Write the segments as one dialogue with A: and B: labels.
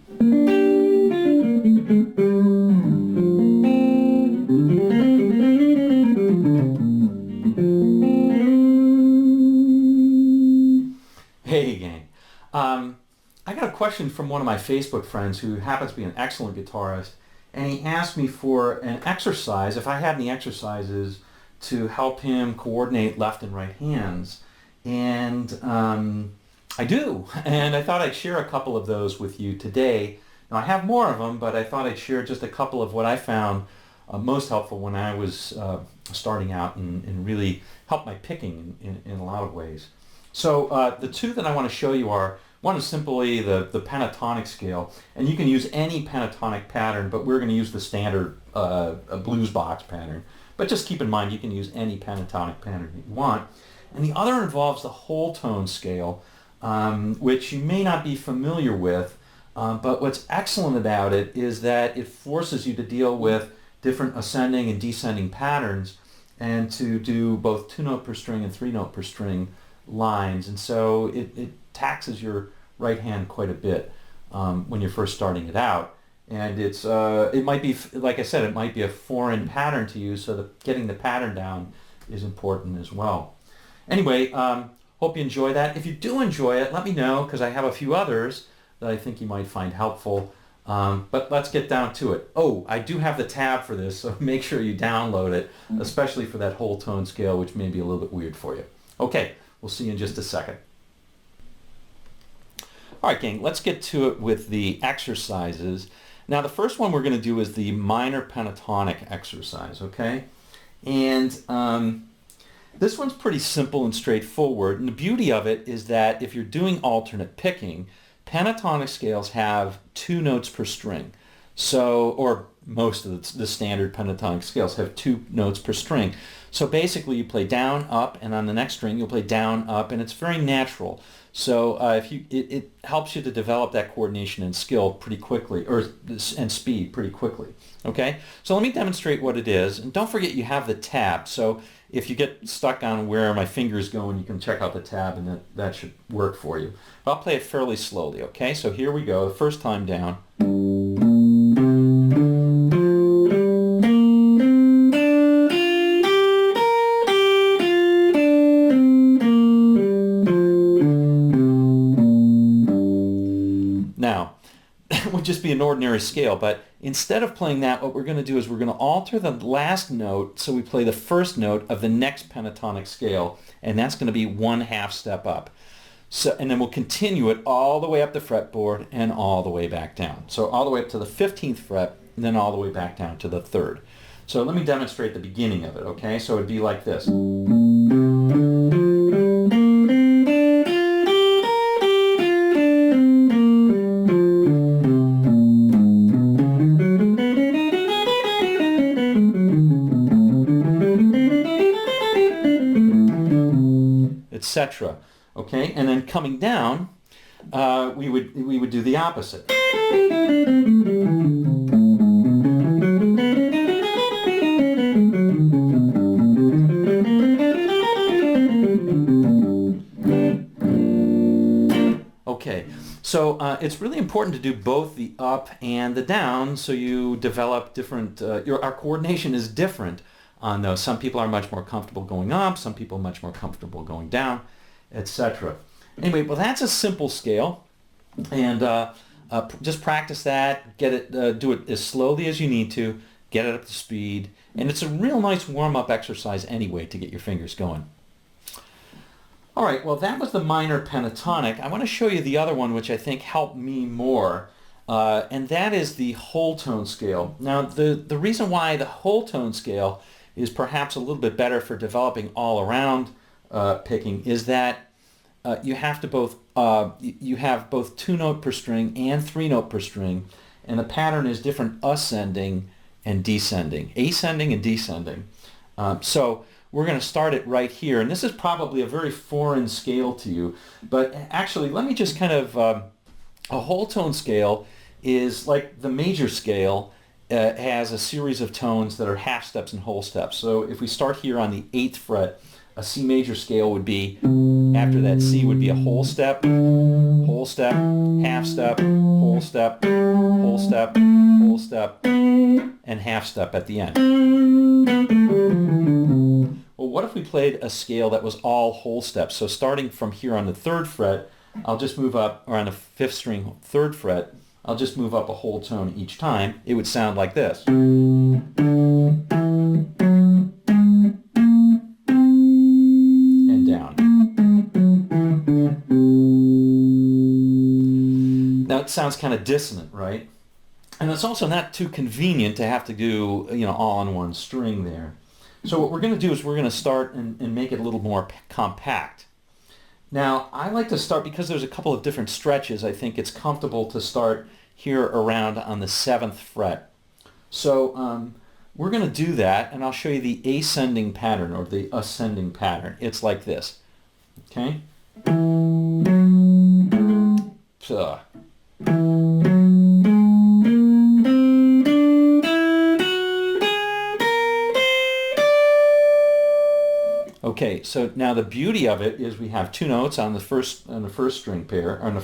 A: Hey gang, I got a question from one of my Facebook friends who happens to be an excellent guitarist, and he asked me for an exercise, if I had any exercises to help him coordinate left and right hands. And I do, and I thought I'd share a couple of those with you today. Now I have more of them, but I thought I'd share just a couple of what I found most helpful when I was starting out and really helped my picking in a lot of ways. So the two that I want to show you are, one is simply the pentatonic scale, and you can use any pentatonic pattern, but we're going to use the standard blues box pattern. But just keep in mind you can use any pentatonic pattern you want. And the other involves the whole tone scale, which you may not be familiar with, but what's excellent about it is that it forces you to deal with different ascending and descending patterns and to do both 2-note per string and 3-note per string lines, and so it taxes your right hand quite a bit when you're first starting it out, and it might be, like I said, it might be a foreign pattern to you, so getting the pattern down is important as well. Anyway, hope you enjoy that. If you do enjoy it, let me know, because I have a few others that I think you might find helpful. But let's get down to it. Oh, I do have the tab for this, so make sure you download it, especially for that whole tone scale, which may be a little bit weird for you. Okay. We'll see you in just a second. All right, gang, let's get to it with the exercises. Now, the first one we're going to do is the minor pentatonic exercise, okay? And this one's pretty simple and straightforward. And the beauty of it is that if you're doing alternate picking, pentatonic scales have 2 notes per string. So, or most of the standard pentatonic scales have 2 notes per string. So basically you play down, up, and on the next string you'll play down, up, and it's very natural. So it helps you to develop that coordination and skill pretty quickly, and speed pretty quickly. Okay, so let me demonstrate what it is, and don't forget you have the tab. So if you get stuck on where my finger's going, you can check out the tab, and that should work for you. But I'll play it fairly slowly. Okay, so here we go. The first time down. Now, it would just be an ordinary scale, but instead of playing that, what we're going to do is we're going to alter the last note so we play the first note of the next pentatonic scale, and that's going to be 1/2 step up. So, and then we'll continue it all the way up the fretboard and all the way back down. So all the way up to the 15th fret, and then all the way back down to the 3rd. So let me demonstrate the beginning of it, okay? So it'd be like this. Etc. Okay, and then coming down, we would do the opposite. Okay, so it's really important to do both the up and the down, so you develop different. Our coordination is different on those. Some people are much more comfortable going up, some people are much more comfortable going down, etc. Anyway, well, that's a simple scale, and just practice that. Get it, do it as slowly as you need to. Get it up to speed, and it's a real nice warm-up exercise anyway to get your fingers going. All right, well, that was the minor pentatonic. I want to show you the other one, which I think helped me more, and that is the whole tone scale. Now, the reason why the whole tone scale is perhaps a little bit better for developing all-around picking is that you have to both you have both 2-note per string and 3-note per string, and the pattern is different ascending and descending, ascending and descending. So we're going to start it right here, and this is probably a very foreign scale to you, but actually let me just kind of a whole tone scale is like the major scale. Has a series of tones that are half steps and whole steps. So if we start here on the 8th fret a C major scale would be, after that C would be a whole step, half step, whole step, whole step, whole step, and half step at the end. Well, what if we played a scale that was all whole steps? So starting from here on the 3rd fret, I'll just move up, or on the 5th string, 3rd fret, I'll just move up a whole tone each time. It would sound like this. And down. Now it sounds kind of dissonant, right? And it's also not too convenient to have to do, all on one string there. So what we're going to do is we're going to start and make it a little more compact. Now, I like to start, because there's a couple of different stretches, I think it's comfortable to start here around on the 7th fret. So we're going to do that, and I'll show you the ascending pattern or the ascending pattern. It's like this. Okay? So. Okay, so now the beauty of it is we have 2 notes on the first string pair, or on the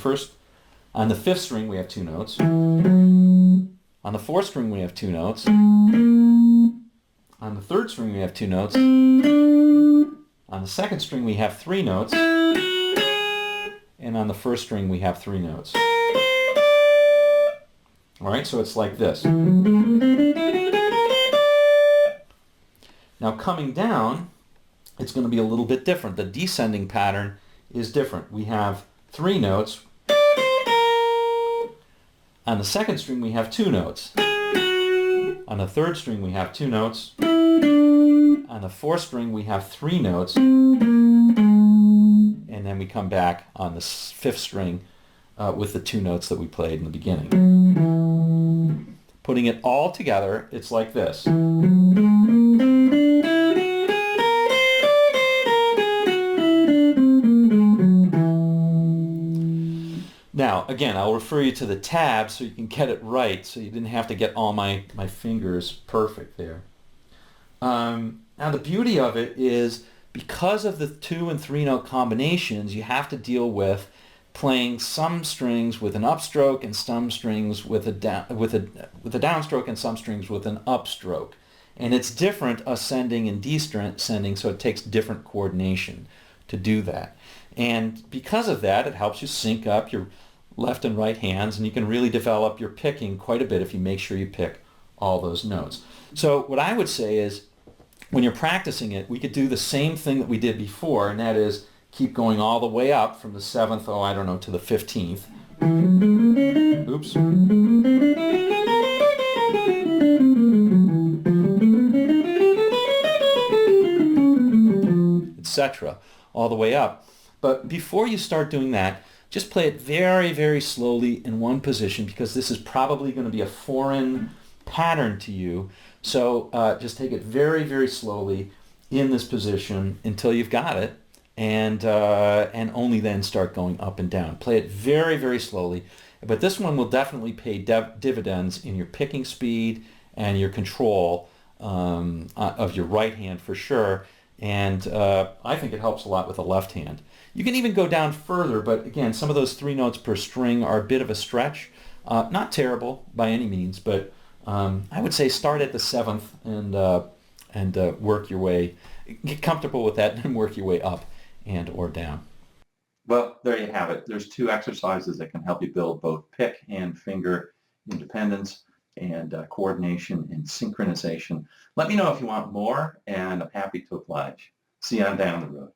A: 5th string we have 2 notes. On the 4th string we have 2 notes. On the 3rd string we have 2 notes. On the 2nd string we have 3 notes. And on the 1st string we have 3 notes. Alright, so it's like this. Now coming down, it's going to be a little bit different. The descending pattern is different. We have 3 notes. On the 2nd string we have 2 notes. On the 3rd string we have 2 notes. On the 4th string we have 3 notes. And then we come back on the 5th string with the 2 notes that we played in the beginning. Putting it all together, it's like this. Now, again, I'll refer you to the tab so you can get it right, so you didn't have to get all my fingers perfect there. Now, the beauty of it is, because of the 2 and 3 note combinations, you have to deal with playing some strings with an upstroke and some strings with a downstroke and some strings with an upstroke. And it's different ascending and descending, so it takes different coordination to do that. And because of that, it helps you sync up your left and right hands, and you can really develop your picking quite a bit if you make sure you pick all those notes. So what I would say is, when you're practicing it, we could do the same thing that we did before, and that is keep going all the way up from the 7th, to the 15th. Oops. Etc. all the way up. But before you start doing that, just play it very, very slowly in one position, because this is probably going to be a foreign pattern to you. So just take it very, very slowly in this position until you've got it, and only then start going up and down. Play it very, very slowly. But this one will definitely pay dividends in your picking speed and your control of your right hand for sure. And I think it helps a lot with the left hand. You can even go down further, but again, some of those 3 notes per string are a bit of a stretch. Not terrible by any means, but I would say start at the 7th and work your way, get comfortable with that, and work your way up and or down. Well, there you have it. There's 2 exercises that can help you build both pick and finger independence and coordination and synchronization. Let me know if you want more, and I'm happy to oblige. See you on down the road.